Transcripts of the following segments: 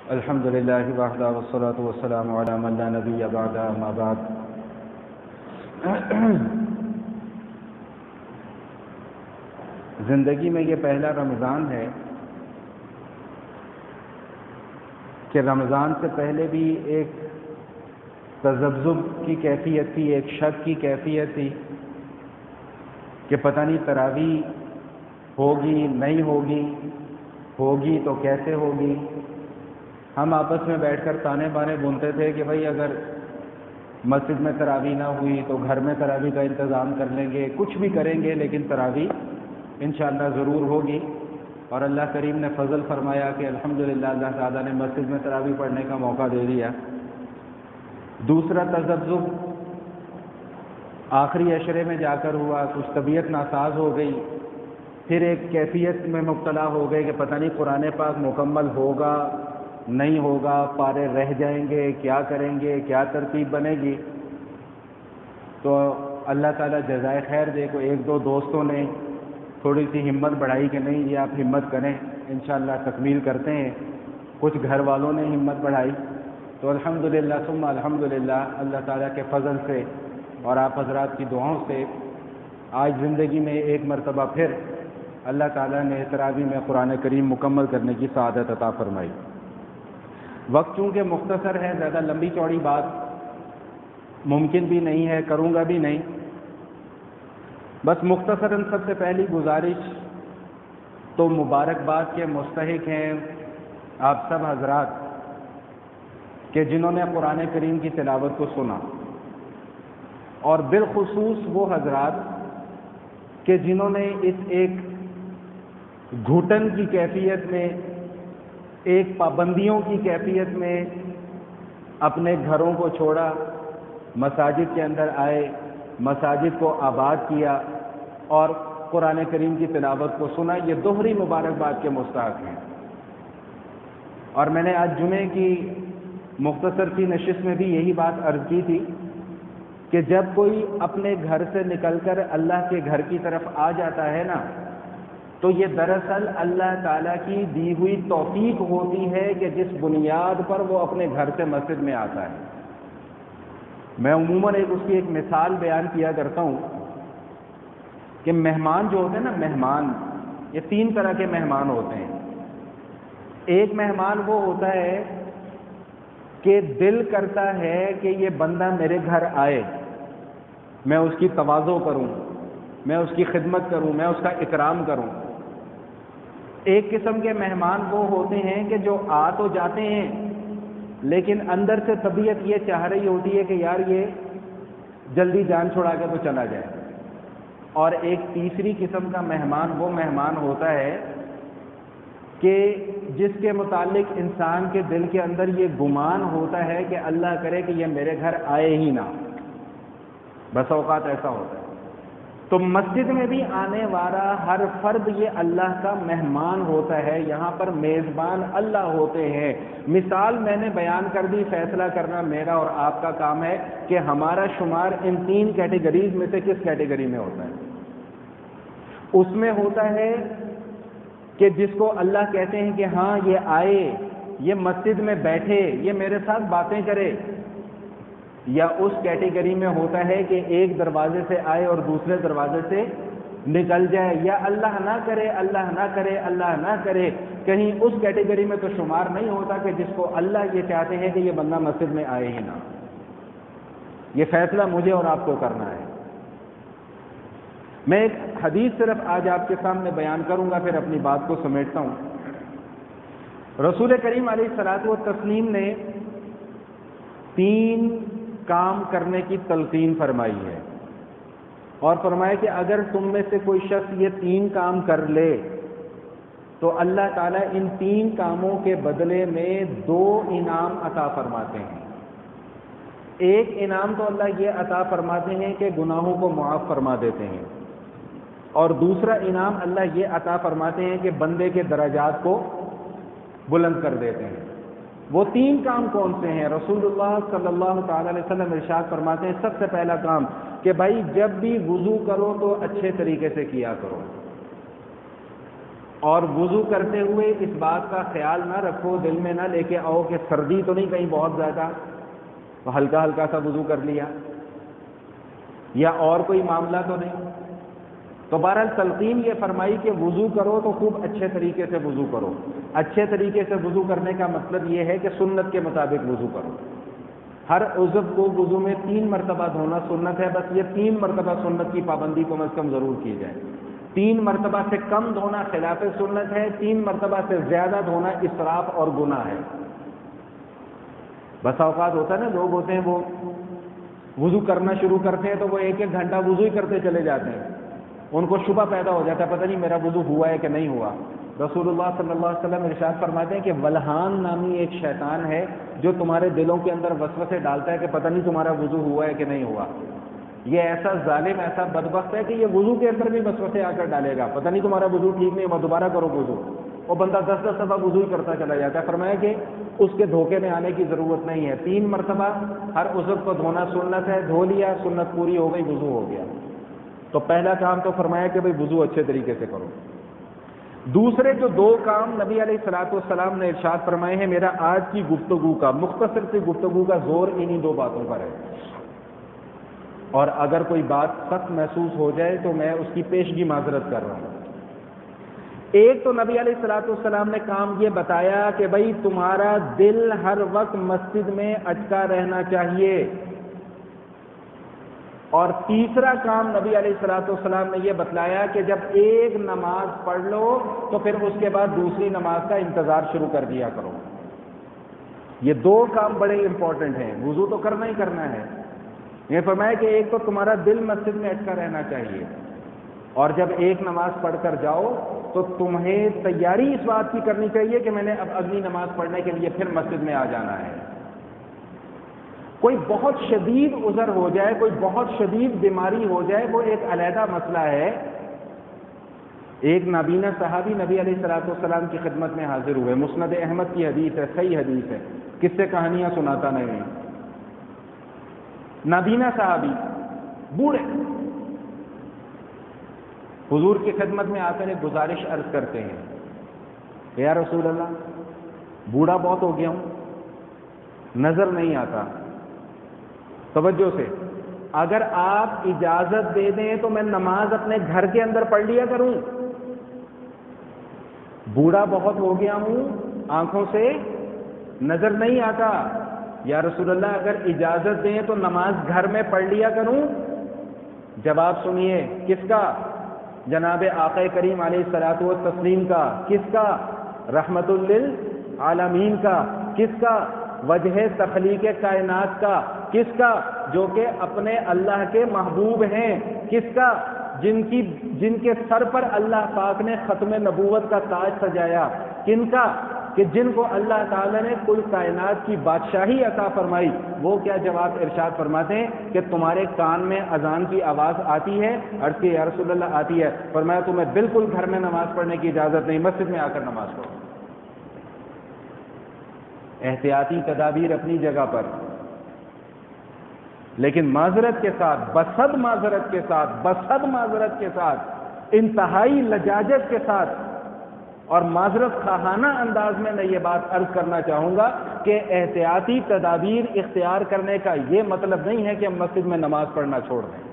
الحمد للہ وحدہ والصلاۃ والسلام علی من لا نبی بعد اما بعد۔ زندگی میں یہ پہلا رمضان ہے کہ رمضان سے پہلے بھی ایک تذبذب کی کیفیت تھی، ایک شک کی کیفیت تھی کہ پتہ نہیں تراویح ہوگی نہیں ہوگی، ہوگی تو کیسے ہوگی۔ ہم آپس میں بیٹھ کر تانے بانے بنتے تھے کہ بھائی اگر مسجد میں تراویح نہ ہوئی تو گھر میں تراویح کا انتظام کر لیں گے، کچھ بھی کریں گے لیکن تراویح انشاءاللہ ضرور ہوگی۔ اور اللہ کریم نے فضل فرمایا کہ الحمدللہ اللہ تعالیٰ نے مسجد میں تراویح پڑھنے کا موقع دے دیا۔ دوسرا تذبذب آخری عشرے میں جا کر ہوا، کچھ طبیعت ناساز ہو گئی، پھر ایک کیفیت میں مبتلا ہو گئے کہ پتہ نہیں قرآن پاک مکمل ہوگا نہیں ہوگا، پارے رہ جائیں گے، کیا کریں گے، کیا ترتیب بنے گی۔ تو اللہ تعالیٰ جزائے خیر دے کو ایک دو دوستوں نے تھوڑی سی ہمت بڑھائی کہ نہیں یہ آپ ہمت کریں انشاءاللہ تکمیل کرتے ہیں۔ کچھ گھر والوں نے ہمت بڑھائی تو الحمدللہ ثم الحمدللہ اللہ تعالیٰ کے فضل سے اور آپ حضرات کی دعاؤں سے آج زندگی میں ایک مرتبہ پھر اللہ تعالیٰ نے تراویح میں قرآن کریم مکمل کرنے کی سعادت عطا فرمائی۔ وقت چونکہ مختصر ہے، زیادہ لمبی چوڑی بات ممکن بھی نہیں ہے، کروں گا بھی نہیں، بس مختصراً سب سے پہلی گزارش تو مبارکباد کے مستحق ہیں آپ سب حضرات کہ جنہوں نے قرآن کریم کی تلاوت کو سنا، اور بالخصوص وہ حضرات کہ جنہوں نے اس ایک گھٹن کی کیفیت میں، ایک پابندیوں کی کیفیت میں اپنے گھروں کو چھوڑا، مساجد کے اندر آئے، مساجد کو آباد کیا اور قرآن کریم کی تلاوت کو سنا، یہ دوہری مبارکباد کے مستحق ہیں۔ اور میں نے آج جمعے کی مختصر سی نشست میں بھی یہی بات عرض کی تھی کہ جب کوئی اپنے گھر سے نکل کر اللہ کے گھر کی طرف آ جاتا ہے نا، تو یہ دراصل اللہ تعالیٰ کی دی ہوئی توفیق ہوتی ہے کہ جس بنیاد پر وہ اپنے گھر سے مسجد میں آتا ہے۔ میں عموماً اس کی ایک مثال بیان کیا کرتا ہوں کہ مہمان جو ہوتے ہیں نا، مہمان یہ تین طرح کے مہمان ہوتے ہیں۔ ایک مہمان وہ ہوتا ہے کہ دل کرتا ہے کہ یہ بندہ میرے گھر آئے، میں اس کی تواضع کروں، میں اس کی خدمت کروں، میں اس کا اکرام کروں۔ ایک قسم کے مہمان وہ ہوتے ہیں کہ جو آ تو جاتے ہیں لیکن اندر سے طبیعت یہ چاہ رہی ہوتی ہے کہ یار یہ جلدی جان چھڑا کے تو چلا جائے۔ اور ایک تیسری قسم کا مہمان وہ مہمان ہوتا ہے کہ جس کے متعلق انسان کے دل کے اندر یہ گمان ہوتا ہے کہ اللہ کرے کہ یہ میرے گھر آئے ہی نہ، بس اوقات ایسا ہوتا ہے۔ تو مسجد میں بھی آنے والا ہر فرد یہ اللہ کا مہمان ہوتا ہے، یہاں پر میزبان اللہ ہوتے ہیں۔ مثال میں نے بیان کر دی، فیصلہ کرنا میرا اور آپ کا کام ہے کہ ہمارا شمار ان تین کیٹیگریز میں سے کس کیٹیگری میں ہوتا ہے۔ اس میں ہوتا ہے کہ جس کو اللہ کہتے ہیں کہ ہاں یہ آئے، یہ مسجد میں بیٹھے، یہ میرے ساتھ باتیں کرے، یا اس کیٹیگری میں ہوتا ہے کہ ایک دروازے سے آئے اور دوسرے دروازے سے نکل جائے، یا اللہ نہ کرے اللہ نہ کرے اللہ نہ کرے، کہیں اس کیٹیگری میں تو شمار نہیں ہوتا کہ جس کو اللہ یہ چاہتے ہیں کہ یہ بندہ مسجد میں آئے ہی نہ۔ یہ فیصلہ مجھے اور آپ کو کرنا ہے۔ میں ایک حدیث صرف آج آپ کے سامنے بیان کروں گا، پھر اپنی بات کو سمیٹتا ہوں۔ رسول کریم علیہ الصلوۃ والتسلیم نے تین کام کرنے کی تلقین فرمائی ہے، اور فرمایا کہ اگر تم میں سے کوئی شخص یہ تین کام کر لے تو اللہ تعالیٰ ان تین کاموں کے بدلے میں دو انعام عطا فرماتے ہیں۔ ایک انعام تو اللہ یہ عطا فرماتے ہیں کہ گناہوں کو معاف فرما دیتے ہیں، اور دوسرا انعام اللہ یہ عطا فرماتے ہیں کہ بندے کے درجات کو بلند کر دیتے ہیں۔ وہ تین کام کون سے ہیں؟ رسول اللہ صلی اللہ تعالی علیہ وسلم ارشاد فرماتے ہیں سب سے پہلا کام کہ بھائی جب بھی وضو کرو تو اچھے طریقے سے کیا کرو، اور وضو کرتے ہوئے اس بات کا خیال نہ رکھو، دل میں نہ لے کے آؤ کہ سردی تو نہیں کہیں بہت زیادہ، تو ہلکا ہلکا سا وضو کر لیا، یا اور کوئی معاملہ تو نہیں۔ تو بہرحال تلقین یہ فرمائی کہ وضو کرو تو خوب اچھے طریقے سے وضو کرو۔ اچھے طریقے سے وضو کرنے کا مطلب یہ ہے کہ سنت کے مطابق وضو کرو۔ ہر عضو کو وضو میں 3 مرتبہ دھونا سنت ہے، بس یہ 3 مرتبہ سنت کی پابندی کم از کم ضرور کی جائے۔ 3 مرتبہ سے کم دھونا خلاف سنت ہے، 3 مرتبہ سے زیادہ دھونا اسراف اور گناہ ہے۔ بس اوقات ہوتا ہے نا، لوگ ہوتے ہیں وہ وضو کرنا شروع کرتے ہیں تو وہ 1-1 گھنٹہ وضو ہی کرتے چلے جاتے ہیں، ان کو شبہ پیدا ہو جاتا ہے پتہ نہیں میرا وضو ہوا ہے کہ نہیں ہوا۔ رسول اللہ صلی اللہ علیہ وسلم ارشاد فرماتے ہیں کہ ولہان نامی ایک شیطان ہے جو تمہارے دلوں کے اندر وسوسے ڈالتا ہے کہ پتہ نہیں تمہارا وضو ہوا ہے کہ نہیں ہوا۔ یہ ایسا ظالم، ایسا بدبخت ہے کہ یہ وضو کے اندر بھی وسوسے آ کر ڈالے گا، پتہ نہیں تمہارا وضو ٹھیک نہیں ہوا، دوبارہ کرو وضو۔ وہ بندہ 10 دفعہ وضو ہی کرتا چلا جاتا ہے۔ فرمایا کہ اس کے دھوکے میں آنے کی ضرورت نہیں ہے، 3 مرتبہ ہر عضو کو دھونا سنت ہے، دھو لیا سنت پوری ہو گئی، وضو ہو گیا۔ تو پہلا کام تو فرمایا کہ بھئی وضو اچھے طریقے سے کرو۔ دوسرے جو 2 کام نبی علیہ الصلوۃ والسلام نے ارشاد فرمائے ہیں، میرا آج کی گفتگو کا مختصر سی گفتگو کا زور انہی 2 باتوں پر ہے، اور اگر کوئی بات سخت محسوس ہو جائے تو میں اس کی پیشگی معذرت کر رہا ہوں۔ ایک تو نبی علیہ الصلوۃ والسلام نے کام یہ بتایا کہ بھئی تمہارا دل ہر وقت مسجد میں اٹکا رہنا چاہیے، اور تیسرا کام نبی علیہ الصلوۃ والسلام نے یہ بتلایا کہ جب ایک نماز پڑھ لو تو پھر اس کے بعد دوسری نماز کا انتظار شروع کر دیا کرو۔ یہ 2 کام بڑے امپورٹنٹ ہیں، وضو تو کرنا ہی کرنا ہے۔ یہ فرمایا کہ ایک تو تمہارا دل مسجد میں اٹکا رہنا چاہیے، اور جب ایک نماز پڑھ کر جاؤ تو تمہیں تیاری اس بات کی کرنی چاہیے کہ میں نے اب اگلی نماز پڑھنے کے لیے پھر مسجد میں آ جانا ہے۔ کوئی بہت شدید عذر ہو جائے، کوئی بہت شدید بیماری ہو جائے، وہ ایک علیحدہ مسئلہ ہے۔ ایک نابینا صحابی نبی علیہ الصلوۃ والسلام کی خدمت میں حاضر ہوئے، مسند احمد کی حدیث ہے، صحیح حدیث ہے، کس سے کہانیاں سناتا نہیں۔ نابینا صحابی بوڑھے حضور کی خدمت میں آتے ہیں، گزارش عرض کرتے ہیں کہ یا رسول اللہ، بوڑھا بہت ہو گیا ہوں، نظر نہیں آتا، توجہ سے اگر آپ اجازت دے دیں تو میں نماز اپنے گھر کے اندر پڑھ لیا کروں، بوڑھا بہت ہو گیا ہوں، آنکھوں سے نظر نہیں آتا، یا رسول اللہ اگر اجازت دیں تو نماز گھر میں پڑھ لیا کروں۔ جواب سنیے، کس کا؟ جناب آقا کریم علیہ الصلوۃ والتسلیم کا۔ کس کا؟ رحمت للعالمین کا۔ کس کا؟ وجہ تخلیق کائنات کا۔ کس کا؟ جو کہ اپنے اللہ کے محبوب ہیں۔ کس کا؟ جن کے سر پر اللہ پاک نے ختم نبوت کا تاج سجایا۔ کن کا؟ کہ جن کو اللہ تعالیٰ نے کل کائنات کی بادشاہی عطا فرمائی۔ وہ کیا جواب ارشاد فرماتے ہیں کہ تمہارے کان میں اذان کی آواز آتی ہے؟ عرض کی یا رسول اللہ آتی ہے۔ فرمایا تمہیں بالکل گھر میں نماز پڑھنے کی اجازت نہیں، مسجد میں آ کر نماز پڑھو۔ احتیاطی تدابیر اپنی جگہ پر، لیکن معذرت کے ساتھ، بصد معذرت کے ساتھ، انتہائی لجاجت کے ساتھ اور معذرت خواہانہ انداز میں یہ بات عرض کرنا چاہوں گا کہ احتیاطی تدابیر اختیار کرنے کا یہ مطلب نہیں ہے کہ ہم مسجد میں نماز پڑھنا چھوڑ دیں۔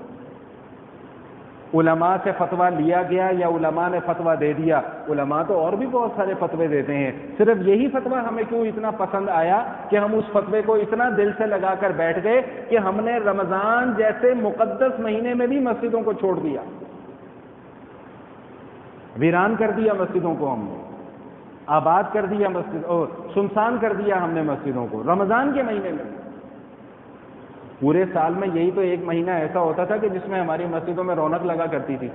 علماء سے فتویٰ لیا گیا یا علماء نے فتویٰ دے دیا، علماء تو اور بھی بہت سارے فتوے دیتے ہیں، صرف یہی فتویٰ ہمیں کیوں اتنا پسند آیا کہ ہم اس فتوے کو اتنا دل سے لگا کر بیٹھ گئے کہ ہم نے رمضان جیسے مقدس مہینے میں بھی مسجدوں کو چھوڑ دیا، ویران کر دیا مسجدوں کو، ہم نے آباد کر دیا مسجد، اور سنسان کر دیا ہم نے مسجدوں کو رمضان کے مہینے میں۔ پورے سال میں یہی تو ایک مہینہ ایسا ہوتا تھا کہ جس میں ہماری مسجدوں میں رونق لگا کرتی تھی۔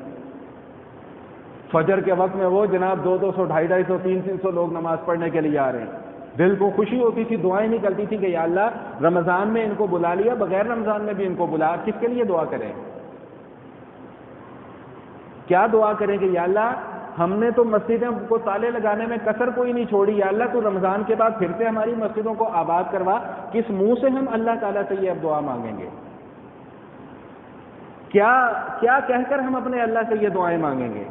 فجر کے وقت میں وہ جناب 200 250 300 لوگ نماز پڑھنے کے لیے آ رہے ہیں، دل کو خوشی ہوتی تھی، دعائیں نکلتی تھی کہ یا اللہ رمضان میں ان کو بلا لیا، بغیر رمضان میں بھی ان کو بلا۔ کس کے لیے دعا کریں؟ کیا دعا کریں کہ یا اللہ ہم نے تو مسجدوں کو تالے لگانے میں کسر کوئی نہیں چھوڑی، یا اللہ تو رمضان کے بعد پھر سے ہماری مسجدوں کو آباد کروا۔ کس منہ سے ہم اللہ تعالیٰ سے یہ اب دعا مانگیں گے؟ کیا کہہ کر ہم اپنے اللہ سے یہ دعائیں مانگیں گے؟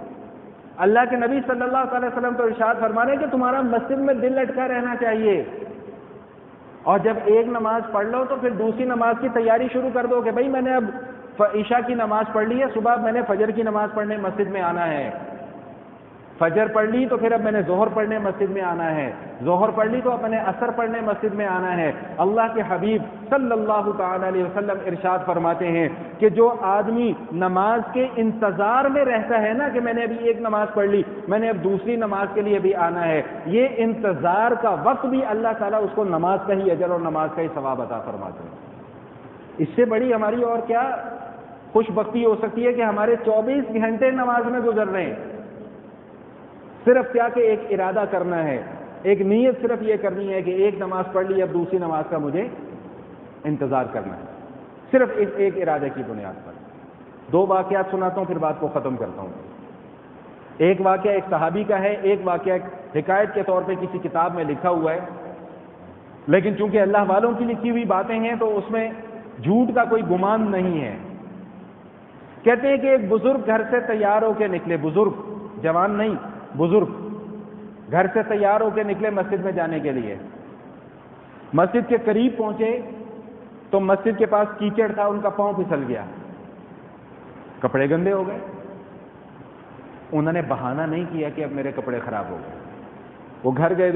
اللہ کے نبی صلی اللہ علیہ وسلم تو ارشاد فرما رہے ہیں کہ تمہارا مسجد میں دل لٹکا رہنا چاہیے، اور جب ایک نماز پڑھ لو تو پھر دوسری نماز کی تیاری شروع کر دو کہ بھائی میں نے اب عشاء کی نماز پڑھ لی ہے، صبح میں نے فجر کی نماز پڑھنے مسجد میں آنا ہے، فجر پڑھ لی تو پھر اب میں نے ظہر پڑھنے مسجد میں آنا ہے، ظہر پڑھ لی تو اب میں نے عصر پڑھنے مسجد میں آنا ہے۔ اللہ کے حبیب صلی اللہ تعالی علیہ وسلم ارشاد فرماتے ہیں کہ جو آدمی نماز کے انتظار میں رہتا ہے نا کہ میں نے ابھی ایک نماز پڑھ لی، میں نے اب دوسری نماز کے لیے بھی آنا ہے، یہ انتظار کا وقت بھی اللہ تعالیٰ اس کو نماز کا ہی اجر اور نماز کا ہی ثواب عطا فرماتے ہیں۔ اس سے بڑی ہماری اور کیا خوش بختی ہو سکتی ہے کہ ہمارے 24 گھنٹے نماز میں گزر رہے ہیں، صرف کیا کہ ایک ارادہ کرنا ہے، ایک نیت صرف یہ کرنی ہے کہ ایک نماز پڑھ لی، اب دوسری نماز کا مجھے انتظار کرنا ہے، صرف ایک ارادے کی بنیاد پر۔ دو واقعات سناتا ہوں پھر بات کو ختم کرتا ہوں۔ ایک واقعہ ایک صحابی کا ہے، ایک واقعہ حکایت کے طور پہ کسی کتاب میں لکھا ہوا ہے، لیکن چونکہ اللہ والوں کی لکھی ہوئی باتیں ہیں تو اس میں جھوٹ کا کوئی گمان نہیں ہے۔ کہتے ہیں کہ ایک بزرگ گھر سے تیار ہو کے نکلے، بزرگ، جوان نہیں، بزرگ گھر سے تیار ہو کے نکلے مسجد میں جانے کے لیے۔ مسجد کے قریب پہنچے تو مسجد کے پاس کیچڑ تھا، ان کا پاؤں پھسل گیا، کپڑے گندے ہو گئے۔ انہوں نے بہانہ نہیں کیا کہ اب میرے کپڑے خراب ہو گئے، وہ گھر گئے،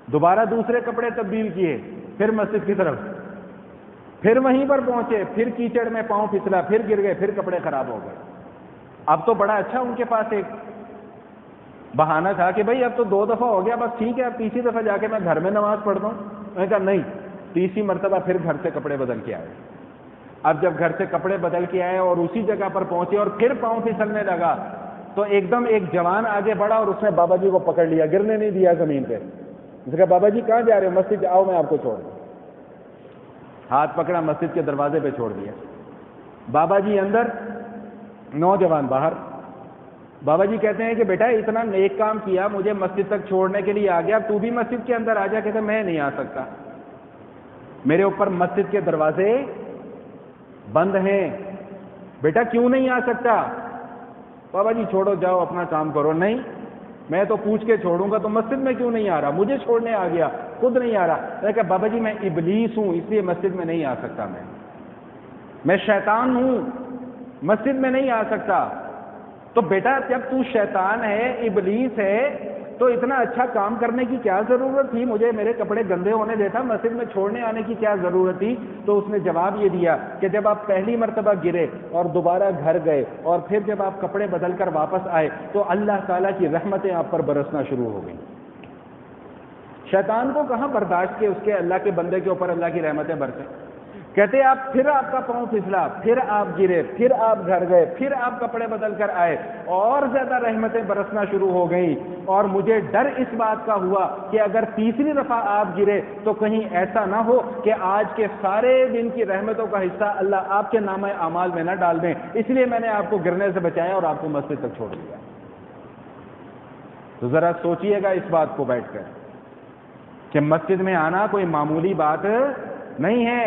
دوبارہ دوسرے کپڑے تبدیل کیے، پھر مسجد کی طرف، پھر وہیں پر پہنچے، پھر کیچڑ میں پاؤں پھسلا، پھر گر گئے، پھر کپڑے خراب ہو گئے۔ اب تو بڑا اچھا ان کے پاس ایک بہانہ تھا کہ بھائی اب تو 2 دفعہ ہو گیا، بس ٹھیک ہے، اب تیسری دفعہ جا کے میں گھر میں نماز پڑھتا ہوں۔ میں نے کہا نہیں، تیسری مرتبہ پھر گھر سے کپڑے بدل کے آئے۔ اب جب گھر سے کپڑے بدل کے آئے اور اسی جگہ پر پہنچے اور پھر پاؤں پھسلنے لگا تو ایک دم ایک جوان آگے بڑھا اور اس نے بابا جی کو پکڑ لیا، گرنے نہیں دیا زمین پہ۔ اس نے کہا بابا جی کہاں جا رہے ہو؟ مسجد آؤ، میں آپ کو چھوڑ دوں۔ ہاتھ پکڑا، مسجد کے دروازے پہ چھوڑ دیا، بابا جی اندر، نوجوان باہر۔ بابا جی کہتے ہیں کہ بیٹا اتنا نیک کام کیا، مجھے مسجد تک چھوڑنے کے لیے آ گیا، تو بھی مسجد کے اندر آ جا۔ کہتے میں نہیں آ سکتا، میرے اوپر مسجد کے دروازے بند ہیں۔ بیٹا کیوں نہیں آ سکتا؟ بابا جی چھوڑو، جاؤ اپنا کام کرو۔ نہیں، میں تو پوچھ کے چھوڑوں گا، تو مسجد میں کیوں نہیں آ رہا؟ مجھے چھوڑنے آ گیا، خود نہیں آ رہا۔ میں نے کہا بابا جی میں ابلیس ہوں، اس لیے مسجد میں نہیں آ سکتا، میں شیطان ہوں، مسجد میں نہیں آ سکتا۔ تو بیٹا جب تو شیطان ہے، ابلیس ہے، تو اتنا اچھا کام کرنے کی کیا ضرورت تھی؟ مجھے میرے کپڑے گندے ہونے دیتا، مسجد میں چھوڑنے آنے کی کیا ضرورت تھی؟ تو اس نے جواب یہ دیا کہ جب آپ پہلی مرتبہ گرے اور دوبارہ گھر گئے اور پھر جب آپ کپڑے بدل کر واپس آئے تو اللہ تعالیٰ کی رحمتیں آپ پر برسنا شروع ہو گئیں۔ شیطان کو کہاں برداشت کہ اس کے اللہ کے بندے کے اوپر اللہ کی رحمتیں برسیں؟ کہتے آپ پھر آپ کا پاؤں پھسلا، پھر آپ گرے، پھر آپ گھر گئے، پھر آپ کپڑے بدل کر آئے، اور زیادہ رحمتیں برسنا شروع ہو گئیں، اور مجھے ڈر اس بات کا ہوا کہ اگر تیسری دفعہ آپ گرے تو کہیں ایسا نہ ہو کہ آج کے سارے دن کی رحمتوں کا حصہ اللہ آپ کے نامہ اعمال میں نہ ڈال دیں، اس لیے میں نے آپ کو گرنے سے بچایا اور آپ کو مسجد تک چھوڑ دیا۔ تو ذرا سوچئے گا اس بات کو بیٹھ کر کہ مسجد میں آنا کوئی معمولی بات نہیں ہے،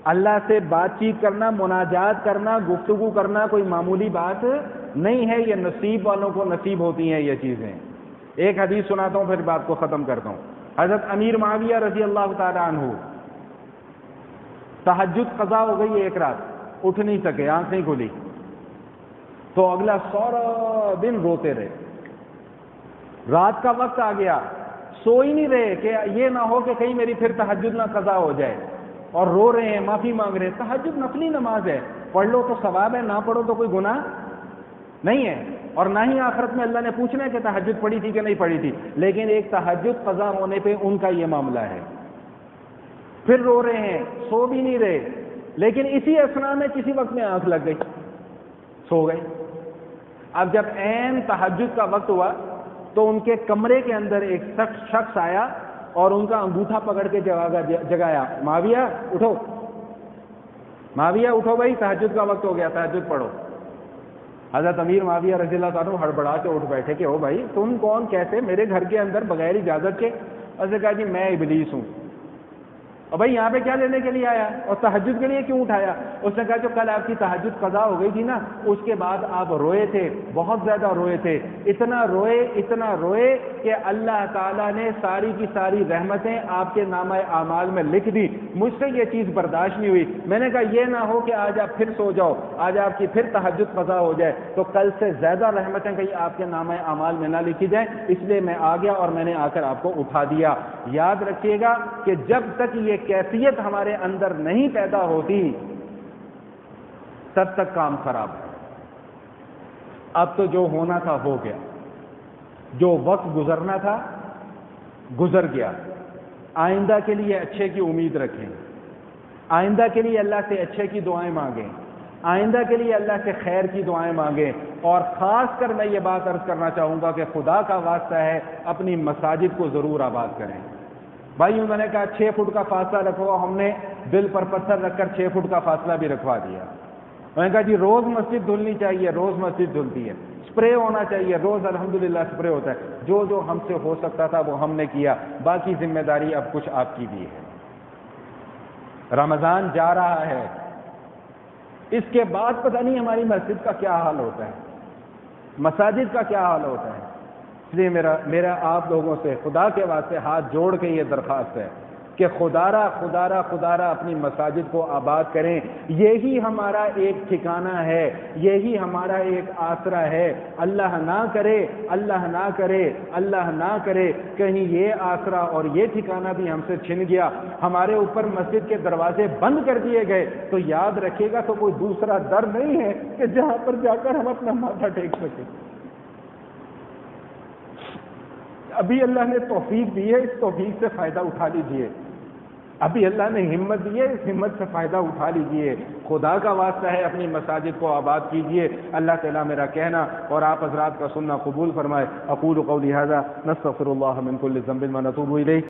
اللہ سے بات چیت کرنا، مناجات کرنا، گفتگو کرنا کوئی معمولی بات نہیں ہے، یہ نصیب والوں کو نصیب ہوتی ہیں یہ چیزیں۔ ایک حدیث سناتا ہوں پھر بات کو ختم کرتا ہوں۔ حضرت امیر معاویہ رضی اللہ تعالی عنہ، تہجد قضا ہو گئی ایک رات، اٹھ نہیں سکے، آنکھ نہیں کھلی، تو اگلا سارا دن روتے رہے۔ رات کا وقت آ گیا، سو ہی نہیں رہے کہ یہ نہ ہو کہ کہیں میری پھر تہجد نہ قضا ہو جائے، اور رو رہے ہیں، معافی مانگ رہے ہیں۔ تہجد نفلی نماز ہے، پڑھ لو تو ثواب ہے، نہ پڑھو تو کوئی گناہ نہیں ہے، اور نہ ہی آخرت میں اللہ نے پوچھنا ہے کہ تہجد پڑھی تھی کہ نہیں پڑھی تھی، لیکن ایک تہجد قضا ہونے پہ ان کا یہ معاملہ ہے۔ پھر رو رہے ہیں، سو بھی نہیں رہے، لیکن اسی اثنا میں کسی وقت میں آنکھ لگ گئی، سو گئے۔ اب جب عین تہجد کا وقت ہوا تو ان کے کمرے کے اندر ایک شخص آیا اور ان کا انگوٹھا پکڑ کے جگایا، معاویہ اٹھو، معاویہ اٹھو بھائی، تہجد کا وقت ہو گیا، تہجد پڑھو۔ حضرت امیر معاویہ رضی اللہ تعالیٰ ہڑبڑا کے اٹھ بیٹھے کہ او بھائی تم کون، کیسے میرے گھر کے اندر بغیر اجازت کے؟ اس نے کہا جی میں ابلیس ہوں، اور بھائی یہاں پہ کیا لینے کے لیے آیا اور تہجد کے لیے کیوں اٹھایا؟ اس نے کہا جو کل آپ کی تہجد قضا ہو گئی تھی نا، اس کے بعد آپ روئے تھے، بہت زیادہ روئے تھے، اتنا روئے کہ اللہ تعالیٰ نے ساری کی ساری رحمتیں آپ کے نامہ اعمال میں لکھ دی۔ مجھ سے یہ چیز برداشت نہیں ہوئی، میں نے کہا یہ نہ ہو کہ آج آپ پھر سو جاؤ، آج آپ کی پھر تہجد قضا ہو جائے تو کل سے زیادہ رحمتیں کہیں آپ کے نامہ اعمال میں نہ لکھی جائیں، اس لیے میں آ گیا اور میں نے آ کر آپ کو اٹھا دیا۔ یاد رکھیے گا کہ جب تک یہ کیفیت ہمارے اندر نہیں پیدا ہوتی تب تک کام خراب ہے۔ اب تو جو ہونا تھا ہو گیا، جو وقت گزرنا تھا گزر گیا۔ آئندہ کے لیے اچھے کی امید رکھیں، آئندہ کے لیے اللہ سے اچھے کی دعائیں مانگیں، آئندہ کے لیے اللہ سے خیر کی دعائیں مانگیں، اور خاص کر میں یہ بات عرض کرنا چاہوں گا کہ خدا کا واسطہ ہے اپنی مساجد کو ضرور آباد کریں۔ بھائی انہوں نے کہا 6 فٹ کا فاصلہ رکھو، ہم نے دل پر پتھر رکھ کر 6 فٹ کا فاصلہ بھی رکھوا دیا۔ انہوں نے کہا جی روز مسجد دھلنی چاہیے، روز مسجد دھلتی ہے، اسپرے ہونا چاہیے، روز الحمدللہ اسپرے ہوتا ہے۔ جو ہم سے ہو سکتا تھا وہ ہم نے کیا، باقی ذمہ داری اب کچھ آپ کی بھی ہے۔ رمضان جا رہا ہے، اس کے بعد پتہ نہیں ہماری مسجد کا کیا حال ہوتا ہے، مساجد کا کیا حال ہوتا ہے۔ اس لیے میرا آپ لوگوں سے خدا کے واسطے ہاتھ جوڑ کے یہ درخواست ہے کہ خدارا اپنی مساجد کو آباد کریں۔ یہی ہمارا ایک ٹھکانہ ہے، یہی ہمارا ایک آسرا ہے۔ اللہ نہ کرے کہیں یہ آسرا اور یہ ٹھکانہ بھی ہم سے چھن گیا، ہمارے اوپر مسجد کے دروازے بند کر دیے گئے، تو یاد رکھیے گا تو کوئی دوسرا در نہیں ہے کہ جہاں پر جا کر ہم اپنا ماتھا ٹیک سکیں۔ ابھی اللہ نے توفیق دی ہے، اس توفیق سے فائدہ اٹھا لیجئے۔ ابھی اللہ نے ہمت دی ہے، اس ہمت سے فائدہ اٹھا لیجئے۔ خدا کا واسطہ ہے اپنی مساجد کو آباد کیجئے۔ اللہ تعالیٰ میرا کہنا اور آپ حضرات کا سننا قبول فرمائے۔ اقول قولی ھذا نستغفر اللہ من کل ذنب ونتوب الیہ۔